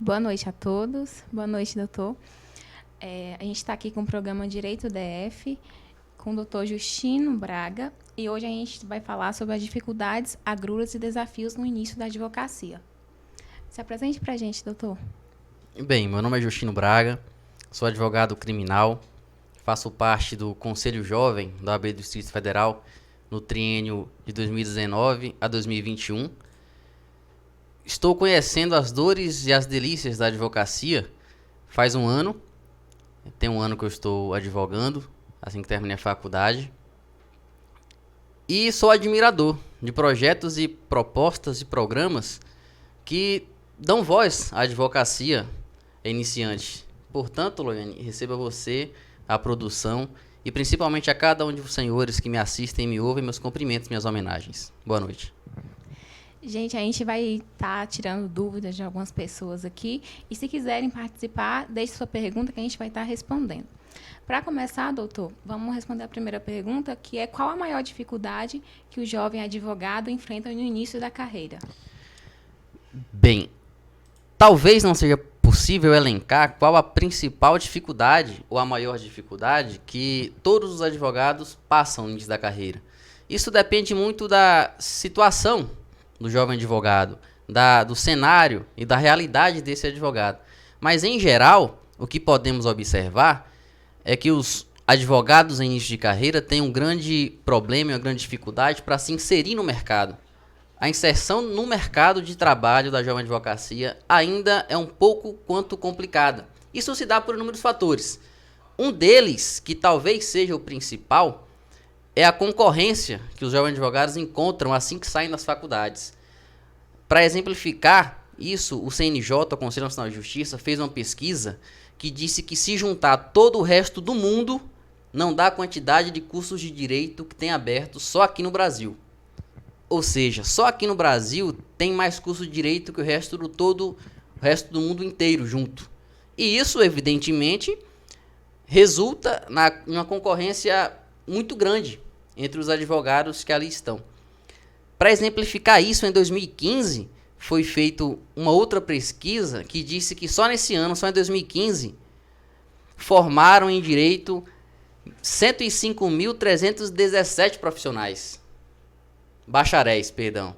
Boa noite a todos. Boa noite, doutor. A gente está aqui com o programa Direito DF, com o doutor Justino Braga, e hoje a gente vai falar sobre as dificuldades, agruras e desafios no início da advocacia. Se apresente para a gente, doutor. Bem, meu nome é Justino Braga, sou advogado criminal, faço parte do Conselho Jovem da OAB do Distrito Federal no triênio de 2019 a 2021. Estou conhecendo as dores e as delícias da advocacia faz um ano. Tem um ano que eu estou advogando, assim que terminei a faculdade. E sou admirador de projetos e propostas e programas que dão voz à advocacia iniciante. Portanto, Loiane, receba você, a produção e principalmente a cada um de vocês senhores que me assistem e me ouvem, meus cumprimentos, minhas homenagens. Boa noite. Gente, a gente vai estar tirando dúvidas de algumas pessoas aqui, e se quiserem participar, deixe sua pergunta que a gente vai estar respondendo. Para começar, doutor, vamos responder a primeira pergunta, que é: qual a maior dificuldade que o jovem advogado enfrenta no início da carreira? Bem, talvez não seja possível elencar qual a principal dificuldade ou a maior dificuldade que todos os advogados passam no início da carreira. Isso depende muito da situação do jovem advogado, do cenário e da realidade desse advogado. Mas, em geral, o que podemos observar é que os advogados em início de carreira têm um grande problema e uma grande dificuldade para se inserir no mercado. A inserção no mercado de trabalho da jovem advocacia ainda é um pouco quanto complicada. Isso se dá por inúmeros fatores. Um deles, que talvez seja o principal, é a concorrência que os jovens advogados encontram assim que saem das faculdades. Para exemplificar isso, o CNJ, o Conselho Nacional de Justiça, fez uma pesquisa que disse que se juntar todo o resto do mundo, não dá a quantidade de cursos de direito que tem aberto só aqui no Brasil. Ou seja, só aqui no Brasil tem mais curso de direito que o resto do mundo inteiro junto. E isso, evidentemente, resulta em uma concorrência muito grande entre os advogados que ali estão. Para exemplificar isso, em 2015, foi feita uma outra pesquisa que disse que só nesse ano, só em 2015, formaram em direito 105.317 profissionais. Bacharéis, perdão.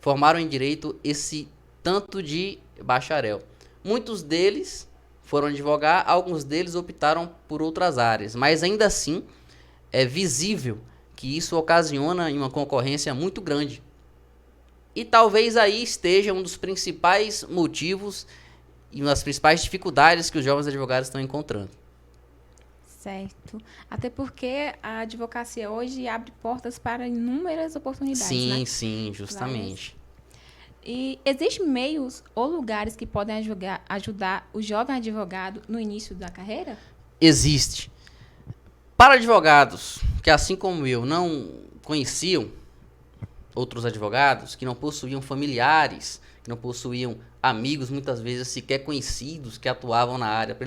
Formaram em direito esse tanto de bacharel. Muitos deles foram advogar, alguns deles optaram por outras áreas, mas ainda assim é visível que isso ocasiona uma concorrência muito grande. E talvez aí esteja um dos principais motivos e uma das principais dificuldades que os jovens advogados estão encontrando. Certo. Até porque a advocacia hoje abre portas para inúmeras oportunidades, Sim, né? sim, justamente. E existem meios ou lugares que podem ajudar o jovem advogado no início da carreira? Existe. Para advogados que, assim como eu, não conheciam outros advogados, que não possuíam familiares, que não possuíam amigos, muitas vezes sequer conhecidos que atuavam na área,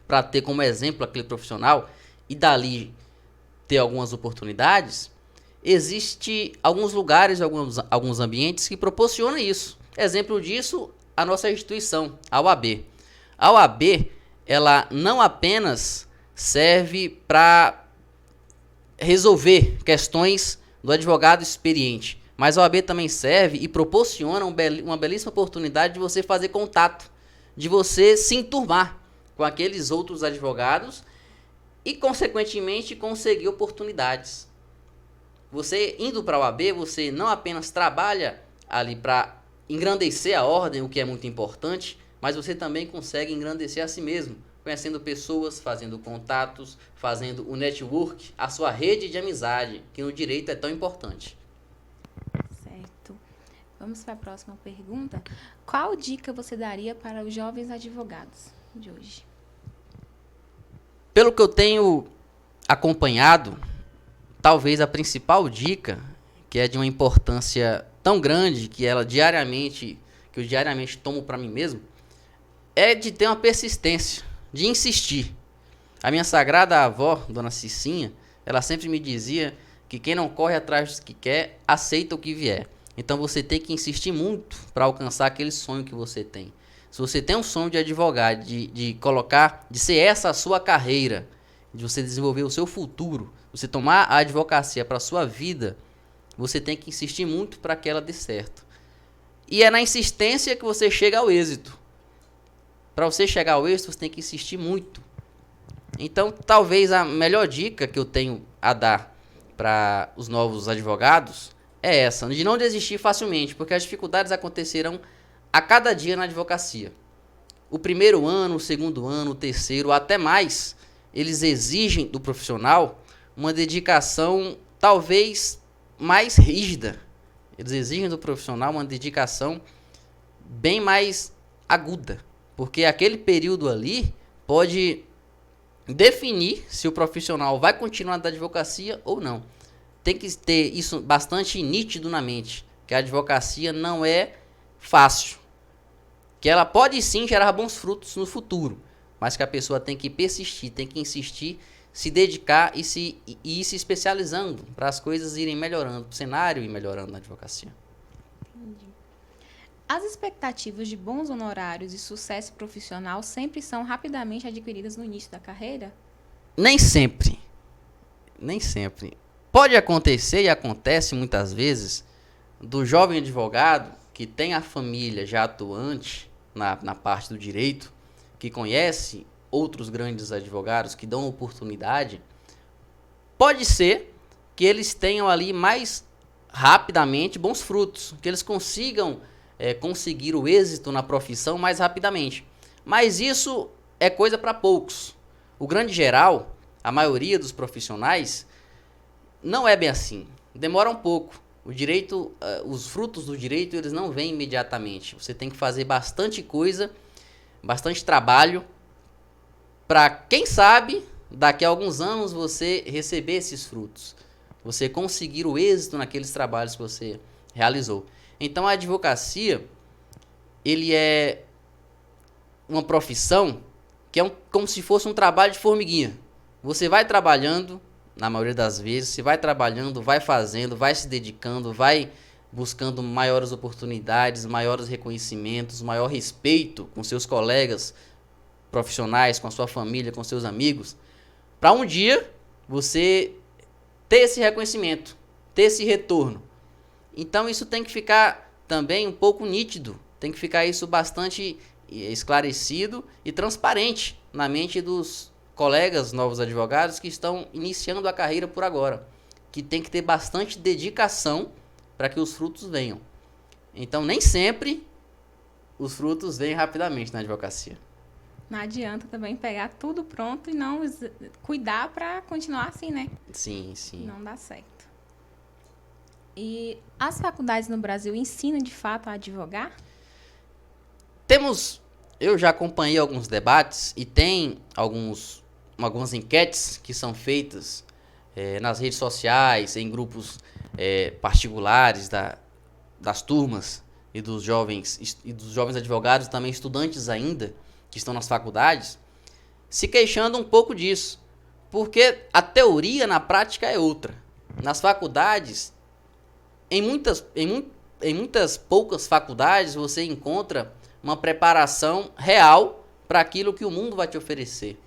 para ter como exemplo aquele profissional e dali ter algumas oportunidades, existe alguns lugares, alguns ambientes que proporcionam isso. Exemplo disso, a nossa instituição, a OAB. A OAB, ela não apenas serve para resolver questões do advogado experiente, mas a OAB também serve e proporciona uma belíssima oportunidade de você fazer contato, de você se enturmar com aqueles outros advogados e, consequentemente, conseguir oportunidades. Você indo para a OAB, você não apenas trabalha ali para engrandecer a ordem, o que é muito importante, mas você também consegue engrandecer a si mesmo, conhecendo pessoas, fazendo contatos, fazendo o network, a sua rede de amizade, que no direito é tão importante. Certo. Vamos para a próxima pergunta. Qual dica você daria para os jovens advogados de hoje? Pelo que eu tenho acompanhado, talvez a principal dica, que é de uma importância tão grande que eu diariamente tomo para mim mesmo, é de ter uma persistência, de insistir. A minha sagrada avó, Dona Cicinha, ela sempre me dizia que quem não corre atrás do que quer, aceita o que vier. Então você tem que insistir muito para alcançar aquele sonho que você tem. Se você tem um sonho de advogar, de colocar, de ser essa a sua carreira, de você desenvolver o seu futuro, você tomar a advocacia para a sua vida, você tem que insistir muito para que ela dê certo. E é na insistência que você chega ao êxito. Para você chegar ao êxito, você tem que insistir muito. Então, talvez a melhor dica que eu tenho a dar para os novos advogados é essa, de não desistir facilmente, porque as dificuldades acontecerão a cada dia na advocacia. O primeiro ano, o segundo ano, o terceiro, até mais, eles exigem do profissional uma dedicação talvez mais rígida. Eles exigem do profissional uma dedicação bem mais aguda, porque aquele período ali pode definir se o profissional vai continuar da advocacia ou não. Tem que ter isso bastante nítido na mente, que a advocacia não é fácil, que ela pode sim gerar bons frutos no futuro, mas que a pessoa tem que persistir, tem que insistir, se dedicar e ir se especializando para as coisas irem melhorando, o cenário ir melhorando na advocacia. Entendi. As expectativas de bons honorários e sucesso profissional sempre são rapidamente adquiridas no início da carreira? Nem sempre. Nem sempre. Pode acontecer e acontece muitas vezes do jovem advogado que tem a família já atuante na parte do direito, que conhece outros grandes advogados que dão oportunidade, pode ser que eles tenham ali mais rapidamente bons frutos, que eles consigam conseguir o êxito na profissão mais rapidamente. Mas isso é coisa para poucos. O grande geral, a maioria dos profissionais, não é bem assim. Demora um pouco. O direito, os frutos do direito, eles não vêm imediatamente. Você tem que fazer bastante coisa, bastante trabalho, para, quem sabe, daqui a alguns anos você receber esses frutos. Você conseguir o êxito naqueles trabalhos que você realizou. Então a advocacia, ele é uma profissão que é como se fosse um trabalho de formiguinha. Você vai trabalhando, na maioria das vezes, você vai trabalhando, vai fazendo, vai se dedicando, vai buscando maiores oportunidades, maiores reconhecimentos, maior respeito com seus colegas profissionais, com a sua família, com seus amigos, para um dia você ter esse reconhecimento, ter esse retorno. Então isso tem que ficar também um pouco nítido, tem que ficar isso bastante esclarecido e transparente na mente dos colegas novos advogados que estão iniciando a carreira por agora, que tem que ter bastante dedicação para que os frutos venham. Então nem sempre os frutos vêm rapidamente na advocacia. Não adianta também pegar tudo pronto e não cuidar para continuar assim, né? Sim, sim. Não dá certo. E as faculdades no Brasil ensinam de fato a advogar? Eu já acompanhei alguns debates e tem algumas enquetes que são feitas nas redes sociais, em grupos particulares das turmas e dos jovens advogados, também estudantes ainda, que estão nas faculdades, se queixando um pouco disso, porque a teoria na prática é outra. Nas faculdades, em muitas poucas faculdades, você encontra uma preparação real para aquilo que o mundo vai te oferecer.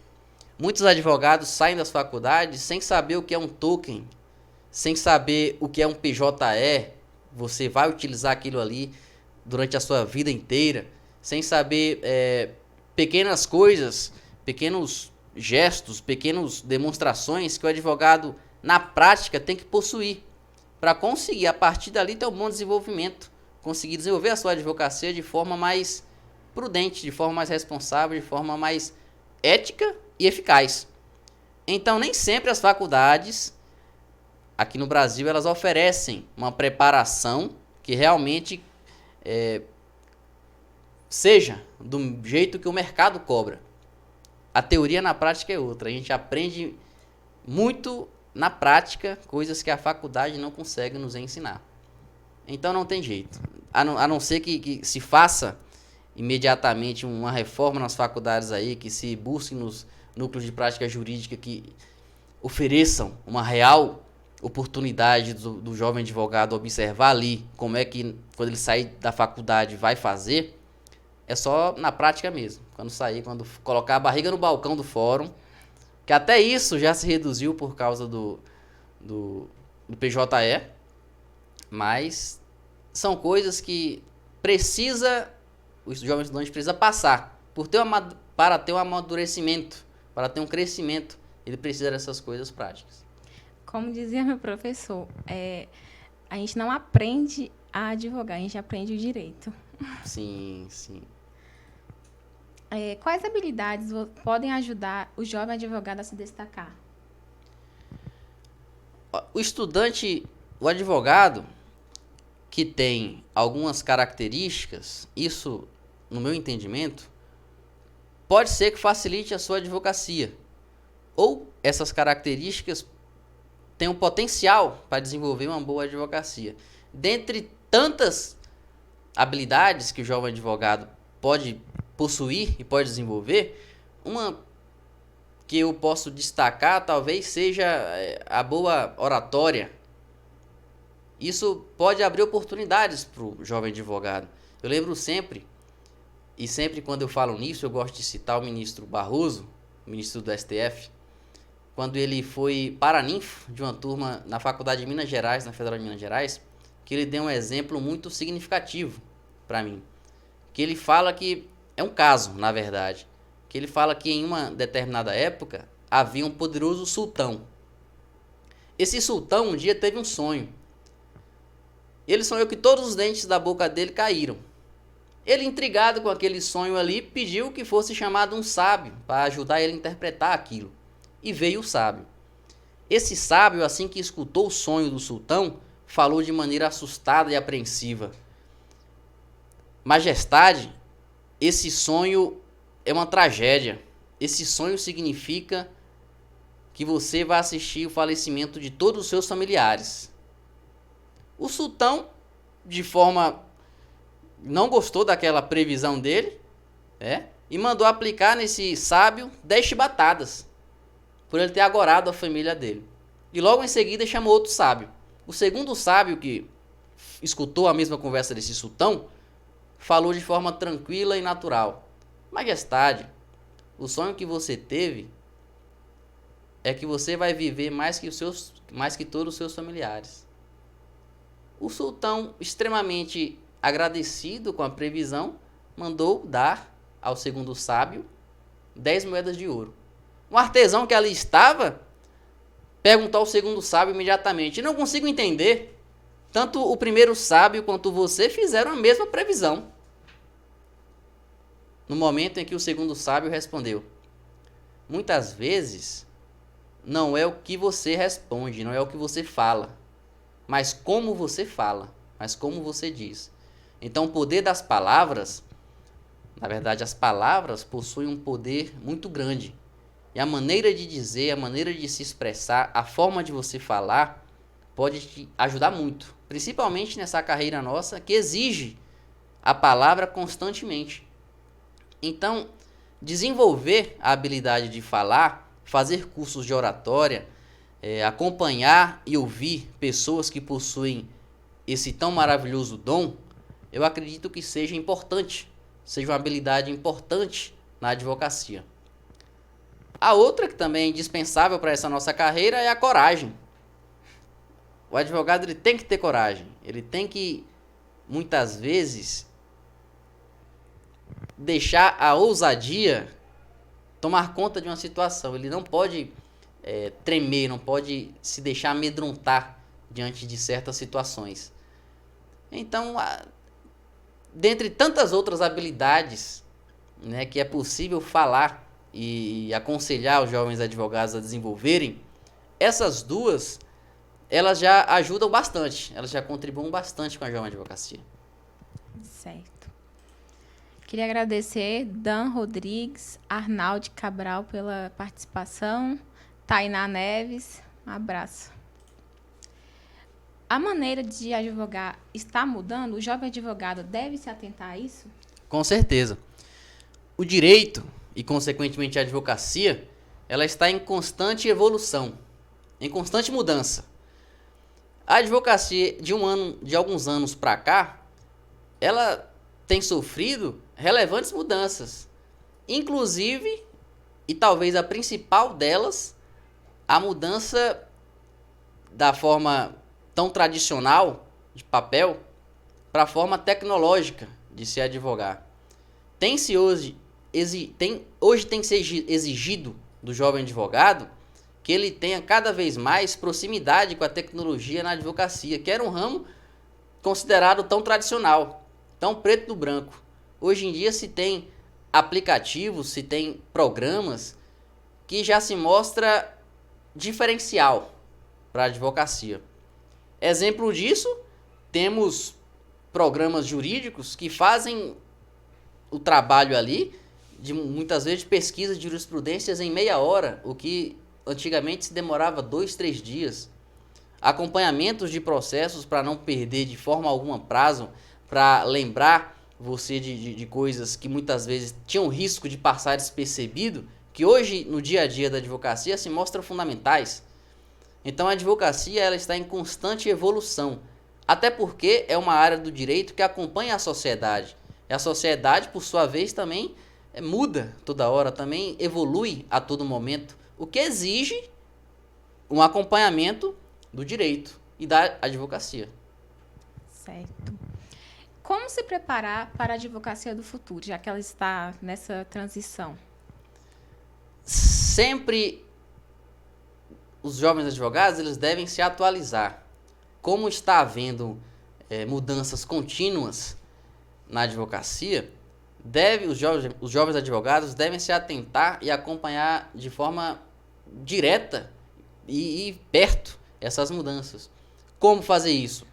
Muitos advogados saem das faculdades sem saber o que é um token, sem saber o que é um PJE, você vai utilizar aquilo ali durante a sua vida inteira, sem saber pequenas coisas, pequenos gestos, pequenas demonstrações que o advogado, na prática, tem que possuir para conseguir, a partir dali, ter um bom desenvolvimento, conseguir desenvolver a sua advocacia de forma mais prudente, de forma mais responsável, de forma mais ética e eficaz. Então, nem sempre as faculdades, aqui no Brasil, elas oferecem uma preparação que realmente seja do jeito que o mercado cobra. A teoria na prática é outra. A gente aprende muito na prática coisas que a faculdade não consegue nos ensinar. Então não tem jeito. A não ser que se faça imediatamente uma reforma nas faculdades aí, que se busque nos núcleos de prática jurídica que ofereçam uma real oportunidade do jovem advogado observar ali como é que, quando ele sair da faculdade, vai fazer. é só na prática mesmo. Quando sair, quando colocar a barriga no balcão do fórum, que até isso já se reduziu por causa do PJE, mas são coisas que o jovem estudante precisa passar para ter um amadurecimento, para ter um crescimento, ele precisa dessas coisas práticas. Como dizia meu professor, a gente não aprende a advogar, a gente aprende o direito. Sim, sim. Quais habilidades podem ajudar o jovem advogado a se destacar? O advogado que tem algumas características, isso, no meu entendimento, pode ser que facilite a sua advocacia. Ou essas características têm um potencial para desenvolver uma boa advocacia. Dentre tantas habilidades que o jovem advogado pode possuir e pode desenvolver, uma que eu posso destacar talvez seja a boa oratória. Isso pode abrir oportunidades para o jovem advogado. Eu lembro sempre, e sempre quando eu falo nisso, eu gosto de citar o ministro Barroso, ministro do STF, quando ele foi paraninfo de uma turma na Faculdade de Minas Gerais, na Federal de Minas Gerais, que ele deu um exemplo muito significativo para mim. Que ele fala que, é um caso, na verdade, que ele fala que em uma determinada época havia um poderoso sultão. Esse sultão um dia teve um sonho. Ele sonhou que todos os dentes da boca dele caíram. Ele, intrigado com aquele sonho ali, pediu que fosse chamado um sábio para ajudar ele a interpretar aquilo. E veio o sábio. Esse sábio, assim que escutou o sonho do sultão, falou de maneira assustada e apreensiva: Majestade, esse sonho é uma tragédia. Esse sonho significa que você vai assistir o falecimento de todos os seus familiares. O sultão, de forma, não gostou daquela previsão dele, e mandou aplicar nesse sábio 10 chibatadas, por ele ter agorado a família dele. E logo em seguida chamou outro sábio. O segundo sábio, que escutou a mesma conversa desse sultão, falou de forma tranquila e natural: Majestade, o sonho que você teve é que você vai viver mais que todos os seus familiares. O sultão, extremamente agradecido com a previsão, mandou dar ao segundo sábio 10 moedas de ouro. Um artesão que ali estava perguntou ao segundo sábio imediatamente: não consigo entender. Tanto o primeiro sábio quanto você fizeram a mesma previsão. No momento em que o segundo sábio respondeu: muitas vezes não é o que você responde, não é o que você fala, mas como você fala, mas como você diz. Então o poder das palavras, na verdade as palavras possuem um poder muito grande. E a maneira de dizer, a maneira de se expressar, a forma de você falar pode te ajudar muito. Principalmente nessa carreira nossa que exige a palavra constantemente. Então, desenvolver a habilidade de falar, fazer cursos de oratória, acompanhar e ouvir pessoas que possuem esse tão maravilhoso dom, eu acredito que seja importante, seja uma habilidade importante na advocacia. A outra que também é indispensável para essa nossa carreira é a coragem. O advogado ele tem que ter coragem, ele tem que, muitas vezes, deixar a ousadia tomar conta de uma situação. Ele não pode tremer, não pode se deixar amedrontar diante de certas situações. Então, dentre tantas outras habilidades, que é possível falar e aconselhar os jovens advogados a desenvolverem, essas duas, elas já ajudam bastante, elas já contribuem bastante com a jovem advocacia. Certo. Queria agradecer Dan Rodrigues, Arnaldo Cabral pela participação, Tainá Neves, um abraço. A maneira de advogar está mudando? O jovem advogado deve se atentar a isso? Com certeza. O direito e, consequentemente, a advocacia, ela está em constante evolução, em constante mudança. A advocacia de alguns anos para cá, ela tem sofrido relevantes mudanças. Inclusive, e talvez a principal delas, a mudança da forma tão tradicional de papel para a forma tecnológica de se advogar. Hoje tem que ser exigido do jovem advogado que ele tenha cada vez mais proximidade com a tecnologia na advocacia, que era um ramo considerado tão tradicional, tão preto no branco. Hoje em dia se tem aplicativos, se tem programas que já se mostra diferencial para a advocacia. Exemplo disso, temos programas jurídicos que fazem o trabalho ali, de muitas vezes de pesquisa de jurisprudências em meia hora, o que antigamente se demorava 2, 3 dias. Acompanhamentos de processos para não perder de forma alguma prazo, para lembrar você de coisas que muitas vezes tinham risco de passar despercebido, que hoje no dia a dia da advocacia se mostram fundamentais. Então a advocacia ela está em constante evolução, até porque é uma área do direito que acompanha a sociedade. E a sociedade, por sua vez, também muda toda hora, também evolui a todo momento, o que exige um acompanhamento do direito e da advocacia. Certo. Como se preparar para a advocacia do futuro, já que ela está nessa transição? Sempre os jovens advogados eles devem se atualizar. Como está havendo mudanças contínuas na advocacia, os jovens advogados devem se atentar e acompanhar de forma direta e perto essas mudanças. Como fazer isso?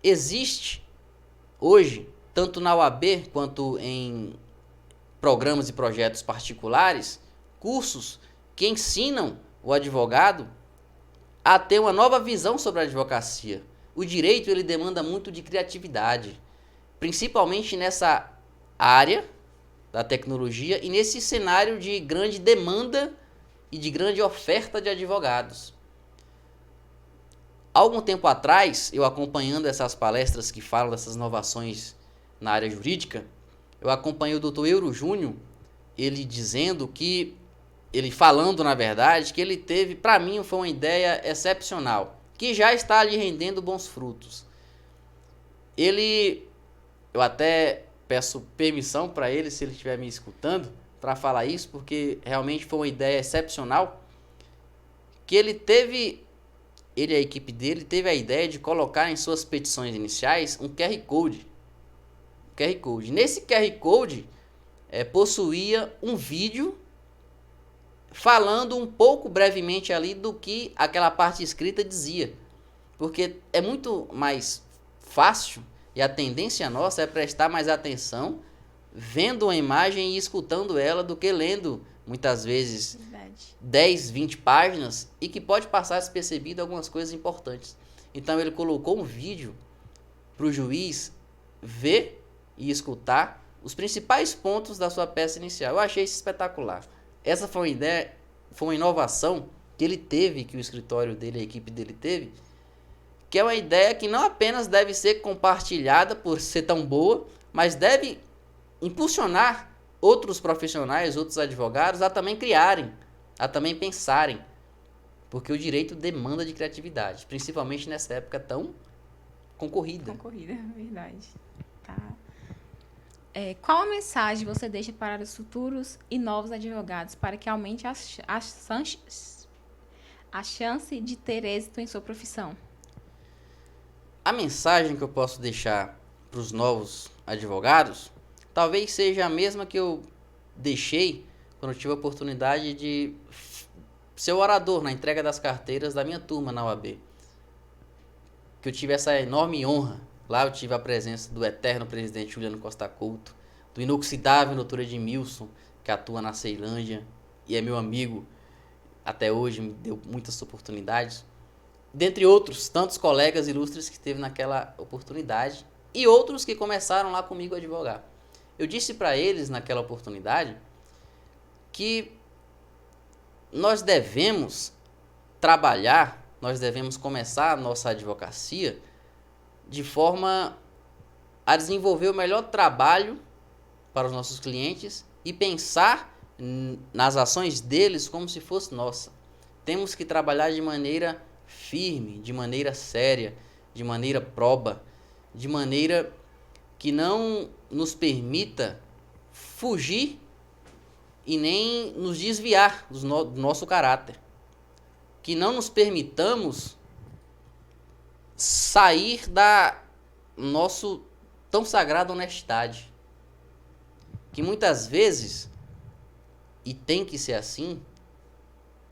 Existe hoje, tanto na UAB quanto em programas e projetos particulares, cursos que ensinam o advogado a ter uma nova visão sobre a advocacia. O direito ele demanda muito de criatividade, principalmente nessa área da tecnologia e nesse cenário de grande demanda e de grande oferta de advogados. Algum tempo atrás, eu acompanhando essas palestras que falam dessas inovações na área jurídica, eu acompanhei o Dr. Euro Júnior, ele dizendo que, ele falando na verdade, que ele teve, para mim foi uma ideia excepcional, que já está lhe rendendo bons frutos. Eu até peço permissão para ele, se ele estiver me escutando, para falar isso, porque realmente foi uma ideia excepcional, que ele e a equipe dele teve a ideia de colocar em suas petições iniciais um QR Code. Nesse QR Code possuía um vídeo falando um pouco brevemente ali do que aquela parte escrita dizia. Porque é muito mais fácil e a tendência nossa é prestar mais atenção vendo uma imagem e escutando ela do que lendo muitas vezes 10, 20 páginas e que pode passar despercebido algumas coisas importantes. Então ele colocou um vídeo para o juiz ver e escutar os principais pontos da sua peça inicial. Eu achei isso espetacular. Essa foi uma ideia, foi uma inovação que ele teve, que o escritório dele, a equipe dele teve, que é uma ideia que não apenas deve ser compartilhada por ser tão boa, mas deve impulsionar outros profissionais, outros advogados a também criarem, a também pensarem, porque o direito demanda de criatividade, principalmente nessa época tão concorrida. Concorrida, verdade. Tá. Qual a mensagem você deixa para os futuros e novos advogados para que aumente a chance de ter êxito em sua profissão? A mensagem que eu posso deixar para os novos advogados talvez seja a mesma que eu deixei quando eu tive a oportunidade de ser orador na entrega das carteiras da minha turma na UAB. Que eu tive essa enorme honra. Lá eu tive a presença do eterno presidente Juliano Costa Couto, do inoxidável doutor Edmilson, que atua na Ceilândia e é meu amigo até hoje, me deu muitas oportunidades. Dentre outros, tantos colegas ilustres que teve naquela oportunidade e outros que começaram lá comigo a advogar. Eu disse para eles naquela oportunidade que nós devemos trabalhar, nós devemos começar a nossa advocacia de forma a desenvolver o melhor trabalho para os nossos clientes e pensar nas ações deles como se fosse nossa. Temos que trabalhar de maneira firme, de maneira séria, de maneira proba, de maneira que não nos permita fugir e nem nos desviar do nosso caráter. Que não nos permitamos sair da nosso tão sagrada honestidade. Que muitas vezes, e tem que ser assim,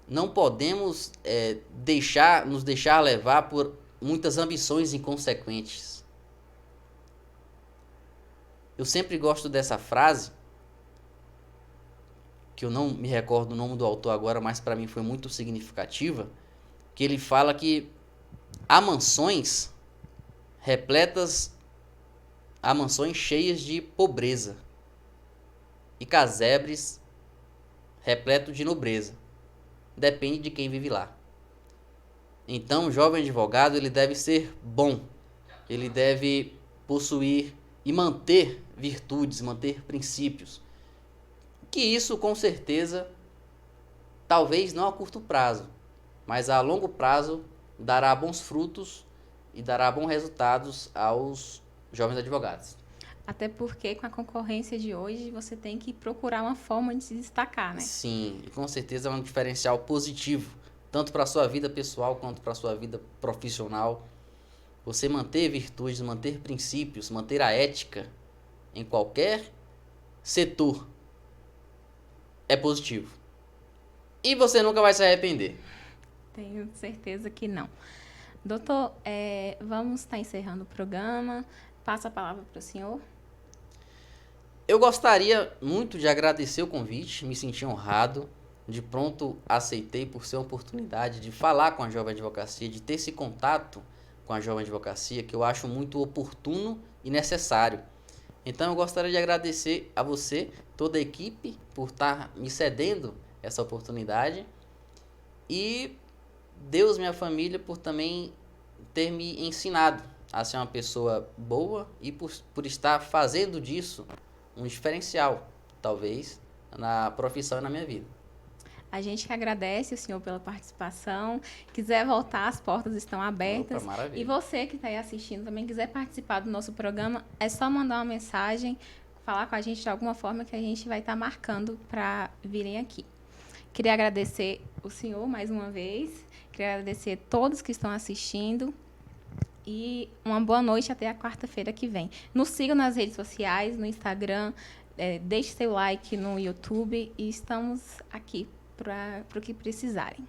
não podemos nos deixar levar por muitas ambições inconsequentes. Eu sempre gosto dessa frase, que eu não me recordo o nome do autor agora, mas para mim foi muito significativa, que ele fala que há mansões cheias de pobreza e casebres repletos de nobreza. Depende de quem vive lá. Então, o jovem advogado, ele deve ser bom. Ele deve possuir e manter virtudes, manter princípios. Que isso, com certeza, talvez não a curto prazo, mas a longo prazo dará bons frutos e dará bons resultados aos jovens advogados. Até porque com a concorrência de hoje você tem que procurar uma forma de se destacar, né? Sim, e com certeza é um diferencial positivo, tanto para a sua vida pessoal quanto para a sua vida profissional. Você manter virtudes, manter princípios, manter a ética em qualquer setor é positivo. E você nunca vai se arrepender. Tenho certeza que não. Doutor, vamos estar encerrando o programa. Passo a palavra para o senhor. Eu gostaria muito de agradecer o convite, me senti honrado, de pronto aceitei por ser uma oportunidade de falar com a Jovem Advocacia, de ter esse contato com a Jovem Advocacia, que eu acho muito oportuno e necessário. Então eu gostaria de agradecer a você, toda a equipe, por estar me cedendo essa oportunidade, e Deus, minha família, por também ter me ensinado a ser uma pessoa boa e por estar fazendo disso um diferencial, talvez, na profissão e na minha vida. A gente que agradece o senhor pela participação. Quiser voltar, as portas estão abertas. Opa, maravilha. E você que está aí assistindo também quiser participar do nosso programa, é só mandar uma mensagem, falar com a gente de alguma forma que a gente vai estar marcando para virem aqui. Queria agradecer o senhor mais uma vez. Queria agradecer a todos que estão assistindo. E uma boa noite até a quarta-feira que vem. Nos sigam nas redes sociais, no Instagram, deixe seu like no YouTube e estamos aqui para o que precisarem.